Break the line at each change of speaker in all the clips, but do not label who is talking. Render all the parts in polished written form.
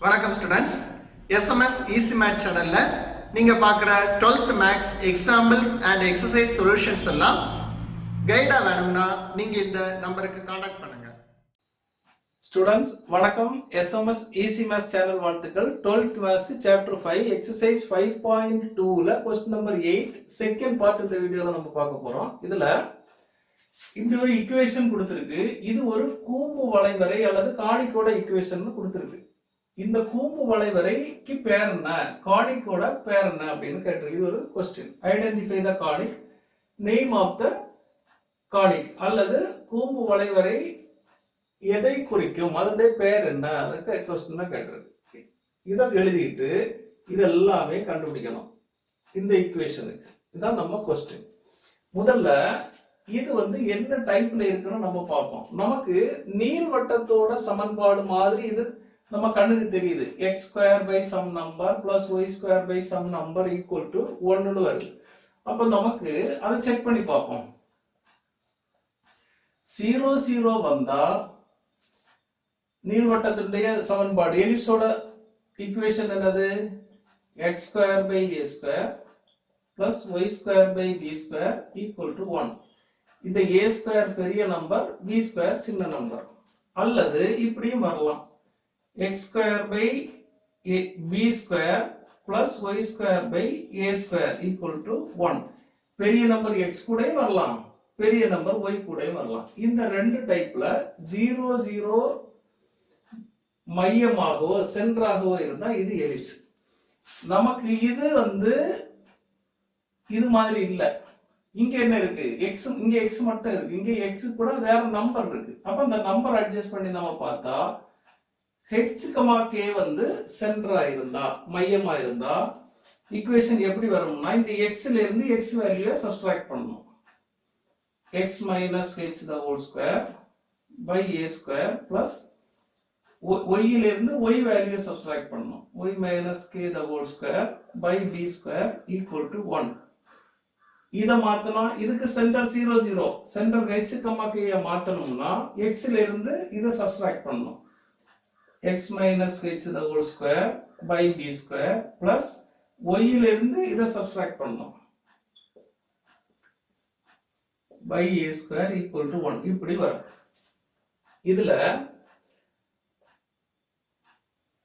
வணக்கம் students. SMS easy math சேனல்ல நீங்க பார்க்குற 12th maths examples and exercise solutions எல்லாம் கைடா வேணும்னா நீங்க இந்த நம்பருக்கு காண்டாக்ட் பண்ணுங்க.
ஸ்டூடெண்ட்ஸ் வணக்கம். எஸ்எம்எஸ் ஈஸி மேத்ஸ் சேனல் வாழ்த்துக்கள். 12th மேத்ஸ் சாப்டர் 5 எக்ஸசைஸ் 5.2ல क्वेश्चन நம்பர் 8 செகண்ட் பார்ட் இந்த வீடியோல நம்ம பார்க்க போறோம். இதுல இப்படி ஒரு ஈக்குவேஷன் கொடுத்திருக்கு. இது ஒரு கூம்பு வளைவரை அல்லது காணிக்கோட ஈக்குவேஷன் கொடுத்திருக்கு. இந்த கூம்பு வளைவரைக்கு பேர் என்ன, காணிக்கோட பேர் என்ன அப்படின்னு கேட்டிருக்கு. இது ஒரு question. Identify the conic, name of the conic அல்லது கூம்பு வளைவரை எதை குறிக்கும், அதனுடைய பேர் என்ன, அதுக்கு क्वेश्चन கேட்டிருக்கு. இதை எழுதிட்டு இது எல்லாமே கண்டுபிடிக்கணும் இந்த ஈக்குவேஷனுக்கு. இதுதான் நம்ம क्वेश्चन. முதல்ல இது என்ன டைப்ல இருக்குன்னு நம்ம பார்ப்போம். நமக்கு நீள்வட்டத்தோட சமன்பாடு மாதிரி இது நம்ம கண்ணுக்கு தெரியுது. x square by some number plus y square by some number equal to 1ன்னு வருது. அப்ப நமக்கு அதை செக் பண்ணி பார்ப்போம். 0 0 வந்தா நீள்வட்டத்துடைய சமன்பாடு எலிப்ஸோட ஈக்குவேஷன் என்னது, x square by a square plus y square by b square equal to 1. இந்த a ஸ்கொயர் பெரிய நம்பர், b ஸ்கொயர் சின்ன நம்பர். அல்லது இப்படியும் வரலாம், x square by b square plus y square by a square equal to 1. பெரிய number x கூட வரலாம், பெரிய நம்பர் y கூட வரலாம். இந்த ரெண்டு டைப்ல 0 0 மையமாகவோ சென்டராகவோ இருந்தா இது எலிப்ஸ். நமக்கு இது இது மாதிரி இல்ல. இங்க என்ன இருக்கு, x, இங்க x மட்டும் இருக்கு. இங்க x கூட வேற நம்பர் இருக்கு. அப்ப அந்த நம்பர் அட்ஜஸ்ட் பண்ணி நம்ம பார்த்தா h, k சென்டரா இருந்தா, மையமா இருந்தா ஈக்குவேஷன் எப்படி வரும்னா, இந்த x ல இருந்து x வேல்யூவை சப்ட்ராக்ட் பண்ணணும். x minus h the whole square by a square plus y ல இருந்து y வேல்யூவை சப்ட்ராக்ட் பண்ணணும். y minus k the whole square by b square equal to 1. இத மாத்தனா இதுக்கு centre 0 0, centre h, k மாத்தணும்னா x ல இருந்து இத சப்ட்ராக்ட் பண்ணணும். x minus h the whole square by b square plus y ல இருந்து இத சப்ட்ராக்ட் பண்ணணும். by a square equal to 1. இப்படி வரும். இதுல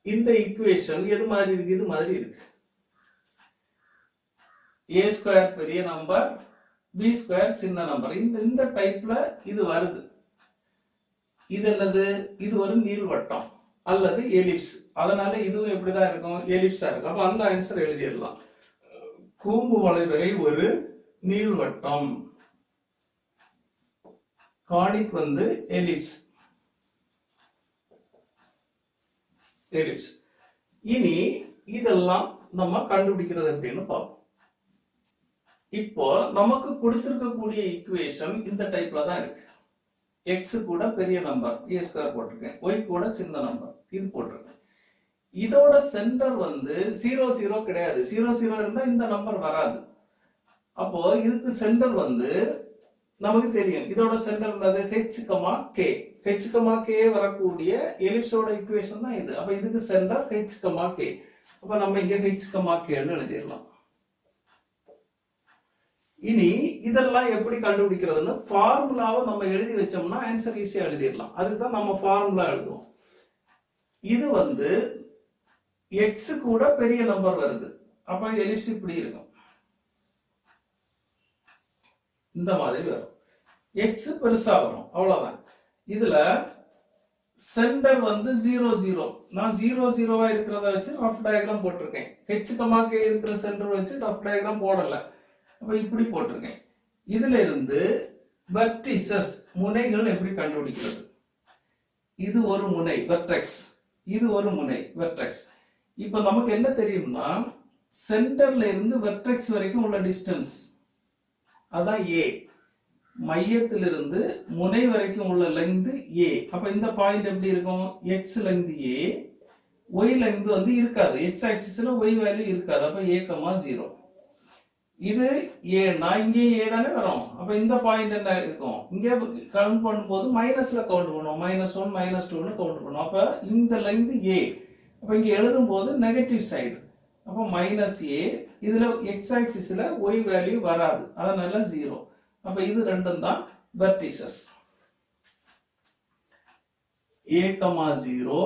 இந்த ஈக்குவேஷன் எது மாதிரி இருக்கு, இது மாதிரி இருக்கு. a ஸ்கொயர் பெரிய நம்பர், b ஸ்கொயர் சின்ன நம்பர். இந்த டைப்ல இது வருது. இது என்னது, இது ஒரு நீள்வட்டம் அல்லது எலிப்ஸ். அதனால இதுவும் எப்படிதான் இருக்கும், எலிப்ஸா இருக்கும். அப்ப அந்த ஆன்சர் எழுதிடலாம். கூம்பு வளைவரை ஒரு நீள்வட்டம், கானிக் எலிப்ஸ். எலிப்ஸ். இனி இதெல்லாம் நம்ம கண்டுபிடிக்கிறது எப்படின்னு பார்ப்போம். இப்போ நமக்கு கொடுத்திருக்கக்கூடிய ஈக்குவேஷன் இந்த டைப்ல தான் இருக்கு. x கூட பெரிய நம்பர் a ஸ்கொயர் போட்டிருக்கேன், y கூட சின்ன நம்பர் இது போட்டிருக்கேன். இதோட சென்டர் 0 0 கிடையாது. 0 0 இருந்தா இந்த நம்பர் வராது. அப்போ இதுக்கு சென்டர் நமக்கு தெரியும். இதோட சென்டர் என்னது, h, k. h, k வரக்கூடிய எலிப்ஸோட ஈக்குவேஷன் தான் இது. அப்ப இதுக்கு சென்டர் h, k. அப்ப நம்ம இங்க h, k ன்னு எழுதிடலாம். இனி இதெல்லாம் எப்படி கண்டுபிடிக்கிறதுன்னு ஃபார்முலாவை நம்ம எழுதி வச்சோம்னா ஆன்சர் ஈஸியா எழுதிடலாம். அதுக்கு தான் நம்ம ஃபார்முலா எழுதுவோம். இது x கூட பெரிய நம்பர் வருது. அப்ப எலிப்ஸ் இப்படி இருக்கும், இந்த மாதிரி வரும். x பெருசா வரும், அவ்வளவுதான். இதுல சென்டர் 0 0. நான் 0 0வா இருக்கிறத வச்சு ரஃப் டயக்ராம் போட்டிருக்கேன். h, k இருக்கிற சென்டர் வச்சு ரஃப் டயக்ராம் போடல. அப்ப இப்படி போட்டிருக்கேன். இதுல இருந்து வெர்டிசஸ், முனைகள் எப்படி கண்டுபிடிக்கிறது. இது ஒரு முனை வெர்டெக்ஸ், இது ஒரு முனை வெர்டெக்ஸ். இப்ப நமக்கு என்ன தெரியும்னா, சென்டர்ல இருந்து வெர்டெக்ஸ் வரைக்கும் உள்ள டிஸ்டன்ஸ் அதான் a. மையத்திலிருந்து முனை வரைக்கும் உள்ள லெங்த் a. அப்ப இந்த பாயிண்ட் எப்படி இருக்கும், x length a, y length இருக்காது. x ஆக்சிஸ்ல y வேல்யூ இருக்காது. அப்ப a, 0. இது a, நான் இங்கே a தானே வரும். அப்ப இந்த பாயிண்ட் என்ன இருக்கும், இங்க கவுண்ட் பண்ணும்போது மைனஸ்ல கவுண்ட் பண்ணுவோம். -1 -2ன்னு கவுண்ட் பண்ணுவோம். அப்ப இந்த லெங்த் a, அப்போ இங்கே எழுதும்போது நெகட்டிவ் சைடு, அப்போ மைனஸ் ஏ, இதில் எக்ஸ் ஆக்சிஸில் ஒய் வேல்யூ வராது, அதனால 0. அப்போ இது ரெண்டும் தான் வெர்டிசஸ். a, 0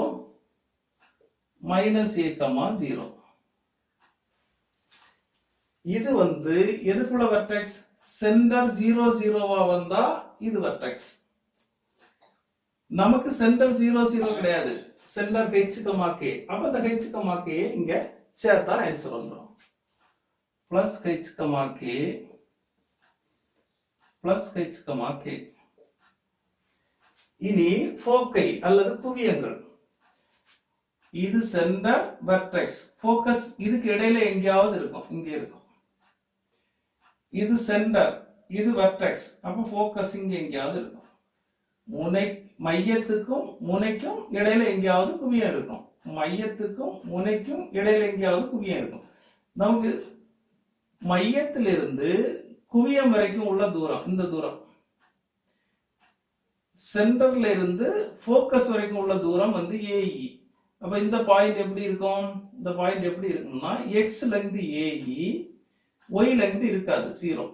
minus a, 0. இது வந்து எதுக்குள்ள வெர்டெக்ஸ்? சென்டர் 0 0வா வந்தா இது வெர்டெக்ஸ். நமக்கு சென்டர் 0 0 கிடையாது, சென்டர் h, k. அப்ப இந்த h, k இங்க சேர்த்தா ஆன்சர் வந்துரும். Plus h, k plus h, k. இனி ஃபோக்கை அல்லது குவியங்கள். இது சென்டர் வெர்டெக்ஸ், ஃபோக்கஸ் இதுக்கு இடையில எங்கேயாவது இருக்கும், இங்க இருக்கும். இது சென்டர், இது வெர்டெக்ஸ், அப்ப ஃபோக்கஸ் இங்க எங்கேயாவது இருக்கும். மையத்துக்கும் முனைக்கும் இடையில எங்கேயாவது குவியம் இருக்கும், மையத்துக்கும் முனைக்கும் இடையில எங்கேயாவது குவியம் இருக்கும். நமக்கு மையத்திலிருந்து குவியம் வரைக்கும் உள்ள தூரம் இந்த தூரம், சென்டர்ல இருந்து ஃபோக்கஸ் வரைக்கும் உள்ள தூரம் வந்து ஏஇ. அப்ப இந்த பாயிண்ட் எப்படி இருக்கும்? இந்த பாயிண்ட் எப்படி இருக்கும்னா X length A E, Y length இருக்காது, 0.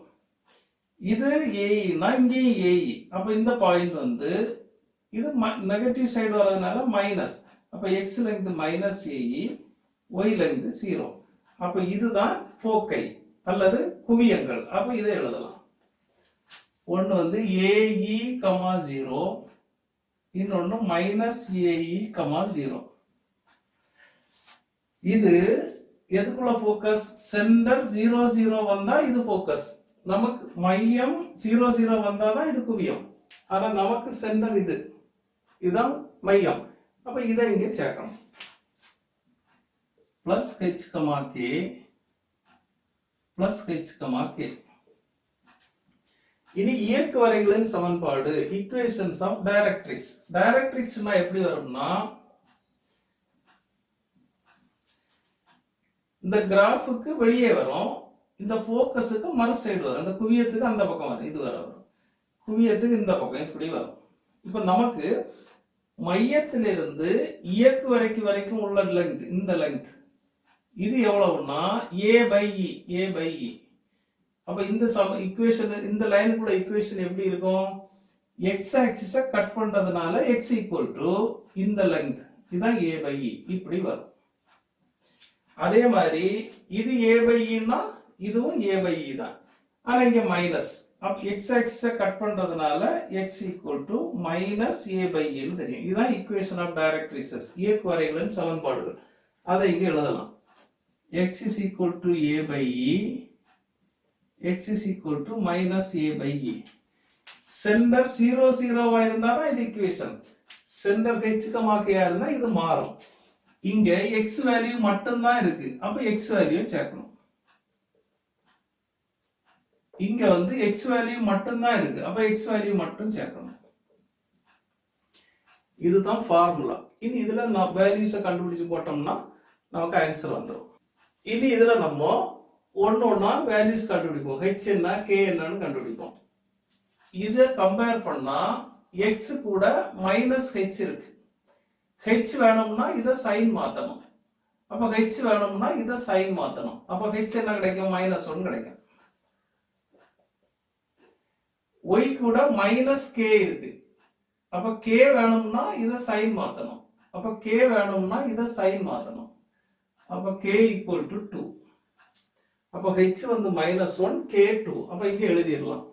இது ஏஇனா இங்கேயும் ஏஇ. அப்ப இந்த பாயிண்ட் வந்து இது நெகட்டிவ் சைடு வரதுனால மைனஸ், அப்ப X length minus A E, Y length 0. அப்ப இதுதான் ஃபோக்கை அல்லது குவியங்கள். அப்ப இதை எழுதலாம். ஒன்னு வந்து ஏஇ, 0, இன்னொன்னு மைனஸ் ஏஇ, 0. இது எதுக்குள்ள ஃபோக்கஸ்? சென்டர் 0 0 வந்தா இது ஃபோக்கஸ். நமக்கு மையம் 0 0 வந்தாதான் இது குவியம். ஆனா நமக்கு சென்டர் இதுதான் மையம். அப்ப இதை இங்க சேர்க்கணும். Plus h, k plus h, k. இனி இயக்கு வரைகளின் சமன்பாடு, ஈக்குவேஷன்ஸ் ஆஃப் டைரக்ட்ரிக்ஸ். டைரக்ட்ரிக்ஸ்னா எப்படி வரும்னா இந்த கிராஃபுக்கு வெளியே வரும், இந்த ஃபோக்கஸுக்கு மறு சைடு வரும், இந்த குவியத்துக்கு அந்த பக்கம் வரும், இது வரும், குவியத்துக்கு இந்த பக்கம் இப்படி வரும். இப்ப நமக்கு மையத்திலிருந்து இயக்கு வரைக்கும் உள்ள லெங்த், இந்த லெங்த் இது எவ்வளவுன்னா a/e. அப்ப இந்த ஈக்குவேஷன், இந்த லைனுக்குள்ள ஈக்குவேஷன் எப்படி இருக்கும்? எக்ஸ் ஆக்சிஸை கட் பண்றதுனால x = இந்த லெங்த், இதுதான் a/e, இப்படி வரும். அதே மாதிரி இது a/eனா இதுவும் a/e தான், ஆனா இங்க மைனஸ். அப்ப எக்ஸ் ஆக்சிஸை கட் பண்றதுனால x = மைனஸ் a/e ன்னு தெரியும். இதுதான் ஈக்குவேஷன் ஆஃப் டைரக்ட்ரிக்ஸஸ், இயக்கு வரைகளின் சமன்பாடுகள். அதை இங்க எழுதலாம். x = a/e, x = minus a/e. Centre 0 0வா இருந்தாதான் இது ஈக்குவேஷன். சென்டர் h, k இருந்தா இது மாறும். இங்க x வேல்யூ மட்டும் தான் இருக்கு, அப்ப x வேல்யூ சேர்க்கணும். இங்க வந்து x வேல்யூ மட்டும் தான் இருக்கு, அப்ப x வேல்யூ மட்டும் சேர்க்கணும். இதுதான் ஃபார்முலா. இனி இதுல நம்ம வேல்யூஸை கண்டுபிடிச்சு போட்டோம்னா நமக்கு ஆன்சர் வந்துடும். இனி இதுல நம்ம ஒன்னொன்னா வேல்யூஸ் கண்டுபிடிப்போம், h என்ன k என்னன்னு கண்டுபிடிப்போம். இதை கம்பேர் பண்ணா x கூட மைனஸ் h இருக்கு. h வேணும்னா இதை சைன் மாத்தணும், அப்ப h வேணும்னா இதை சைன் மாத்தணும். அப்ப h என்ன கிடைக்கும்? -1 கிடைக்கும். y கூட மைனஸ் k இருக்கு, அப்ப k வேணும்னா இதை சைன் மாத்தணும், அப்ப k வேணும்னா இதை சைன் மாத்தணும். அப்ப k = 2. அப்ப h வந்து -1, k 2. அப்ப இங்க எழுதிடலாம்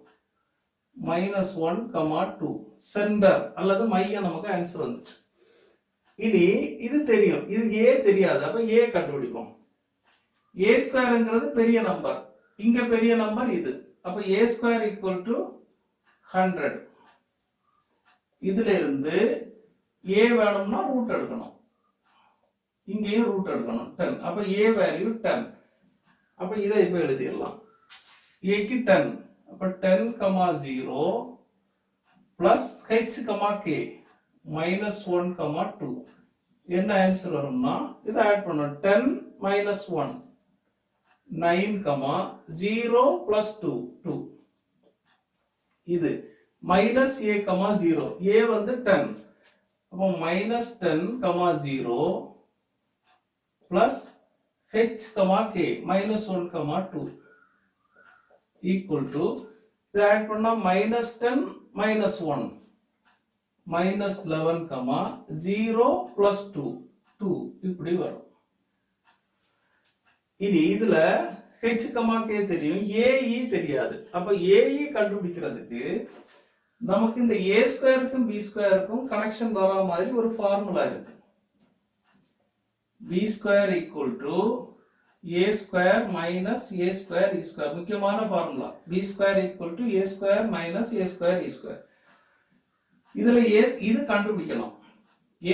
-1, 2. சென்டர் அல்லது மையம் நமக்கு ஆன்சர் வந்துச்சு. இனி இது தெரியும், இது a தெரியாது, அப்ப a கண்டுபிடிப்போம். a² பெரிய நம்பர், இங்க பெரிய நம்பர் இது, அப்ப a² = 100. இதுல இருந்து a வேணும்னா ரூட் எடுக்கணும், இங்கேயும் ரூட் எடுக்கணும் 10. அப்ப a வேல்யூ 10. அப்ப இதை இப்ப எழுதிடலாம். a க்கு 10, அப்ப 10, 0 பிளஸ் h, k -1, 2. என்ன ஆன்சர் வரும்னா இதை ஆட் பண்ணணும். 10 - 1 9, 0 plus 2 2. இது மைனஸ் a, 0. a வந்து 10, அப்போ -10, 0 plus h comma k minus 1 comma 2 equal to இதை ஆட் பண்ணா minus 10 minus 1 minus 11 comma 0 plus 2 2 இப்படி வரும். இனி இதுல h comma k தெரியும், ae தெரியாது. அப்ப ae கண்டுபிடிக்கிறதுக்கு நமக்கு இந்த a ஸ்கொயருக்கும் b ஸ்கொயருக்கும் கனெக்ஷன் வர மாதிரி ஒரு ஃபார்முலா இருக்கு. b square equal to a square minus a square e square. முக்கியமான formula. b square equal to a square minus a square e square. இதுல இது கண்டுபிடிக்கணும்.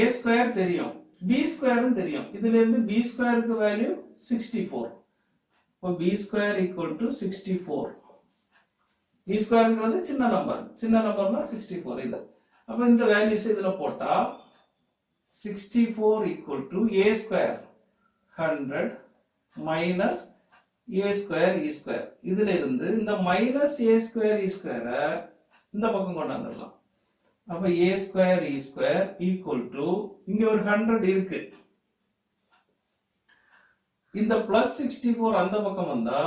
a ஸ்கொயர் தெரியும், b ஸ்கொயரும் தெரியும். இதுல இருந்து b ஸ்கொயருக்கு வேல்யூ 64. இப்போ b square equal to 64. b ஸ்கொயர்ங்கிறது சின்ன நம்பர்னா 64 இது. அப்ப இந்த வேல்யூஸ் இதுல போட்டா 64 equal to a square 100 minus a square e square. இதுல இருந்து இந்த minus a ஸ்கொயர் e ஸ்கொயர இந்த பக்கம் கொண்டு வந்துடலாம். அப்ப a square e square equal to இங்க ஒரு 100 இருக்கு. இந்த பிளஸ் 64 அந்த பக்கம் வந்தா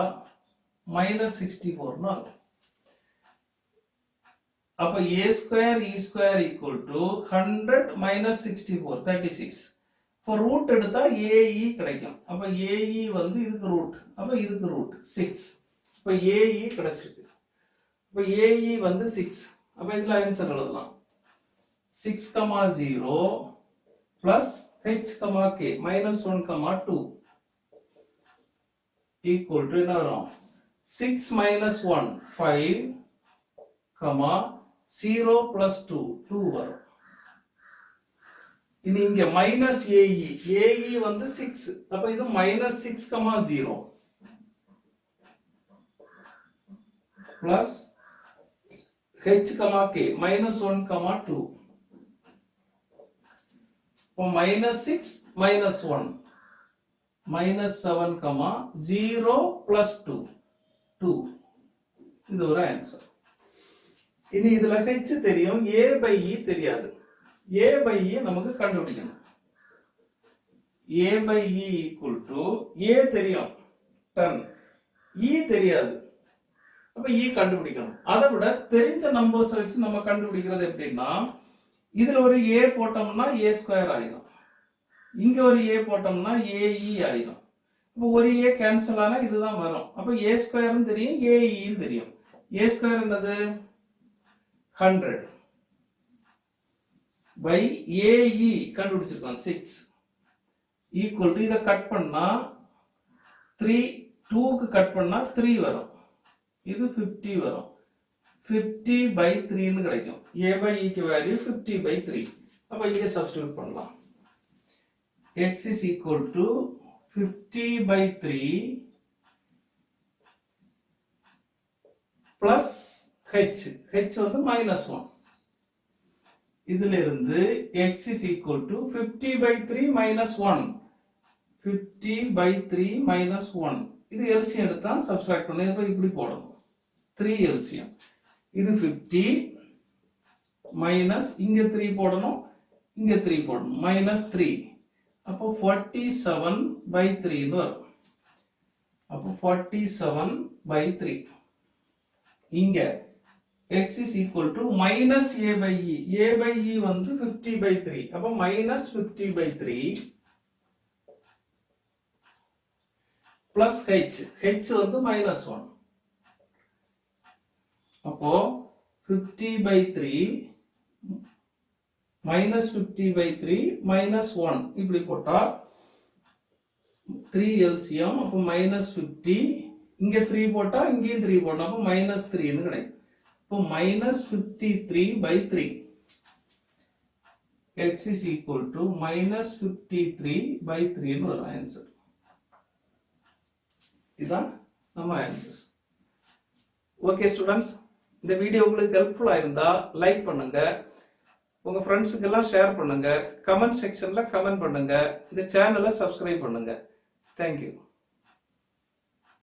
மைனஸ் 64 ஆகும். அப்ப a square e square equal to 100 minus 64 36. இப்போ ரூட் எடுத்தா ae கிடைக்கும். அப்ப ae வந்து இதுக்கு ரூட், அப்ப இதுக்கு ரூட் 6. இப்ப ae கிடைச்சிருக்கு. இப்ப ae வந்து 6. அப்ப இதுல ஆன்சர் எழுதலாம் 6,0 plus h, k minus 1, 2 equal to என்ன வரும் 6 minus 1 5, 0 plus 2 2 வரும். இனி இங்க minus ae வந்து 6. அப்ப இது minus 6,0 plus h, k minus 1, 2. minus 6 minus 1 minus 7, 0 plus 2 2. இது ஒரு ஆன்சர். இனி இதுல h தெரியும், a by e தெரியாது. a by e நமக்கு கண்டுபிடிக்கணும். a by e equal to a தெரியும் 10, e தெரியாது. அப்ப e கண்டுபிடிக்கணும். அதை விட தெரிஞ்ச நம்பர்ஸ் வச்சு நம்ம கண்டுபிடிக்கிறது எப்படின்னா, இதுல ஒரு a போட்டோம்னா a ஸ்கொயர் ஆயிடும், இங்க ஒரு a போட்டோம்னா ae ஆயிடும். இப்போ ஒரு a கேன்சல் ஆனா இதுதான் வரும். அப்ப a ஸ்கொயரும் தெரியும், ae தெரியும். a ஸ்கொயர் என்னது 100 by ae கண்டுபிடிச்சிருக்கோம் 6 equal to இதை கட் பண்ணா 3 2க்கு கட் பண்ணா 3 வரும், இது 50 வரும். 50 by 3 ன்னு கிடைக்கும். a by e க்கு வேல்யூ 50 by 3. அப்ப இங்க சப்ஸ்டிட்யூட் பண்ணலாம். x is equal to 50 by 3 plus h வந்து minus 1. இதுல இருந்து x is equal to 50 by 3 minus 1. 50 by 3 minus 1. இது LCM எடுத்தா சப்ஸ்ட்ராக்ட் பண்ணி இப்படி போடணும். 3 LCM. இது 50 minus இங்க 3 போடணும், இங்க 3 போடணும், minus 3. அப்போ 47 by 3 ன்னு வரும். அப்போ 47 by 3. இங்க x is equal to minus a by e. a by e வந்து 50 by 3. அப்போ minus 50 by 3 plus h வந்து minus 1. அப்போ 50 by 3 minus 50 by 3 minus 1 இப்படி போட்டா 3 LCM. அப்போ minus 50, இங்க 3 போட்டா இங்கேயும் 3 போடணும், அப்போ minus 3 ன்னு கிடைக்கும். இப்போ minus 53 by 3. x is equal to minus 53 by 3 ன்னு வரும் ஆன்சர். இதான் நம்ம ஆன்சர்ஸ். ஓகே ஸ்டூடெண்ட்ஸ், இந்த வீடியோ உங்களுக்கு ஹெல்ப்ஃபுல்லா இருந்தா லைக் பண்ணுங்க, உங்க ஃப்ரெண்ட்ஸுக்கு எல்லாம் ஷேர் பண்ணுங்க, கமெண்ட் செக்ஷன்ல கமெண்ட் பண்ணுங்க, இந்த சேனலை சப்ஸ்கிரைப் பண்ணுங்க. தேங்க்யூ.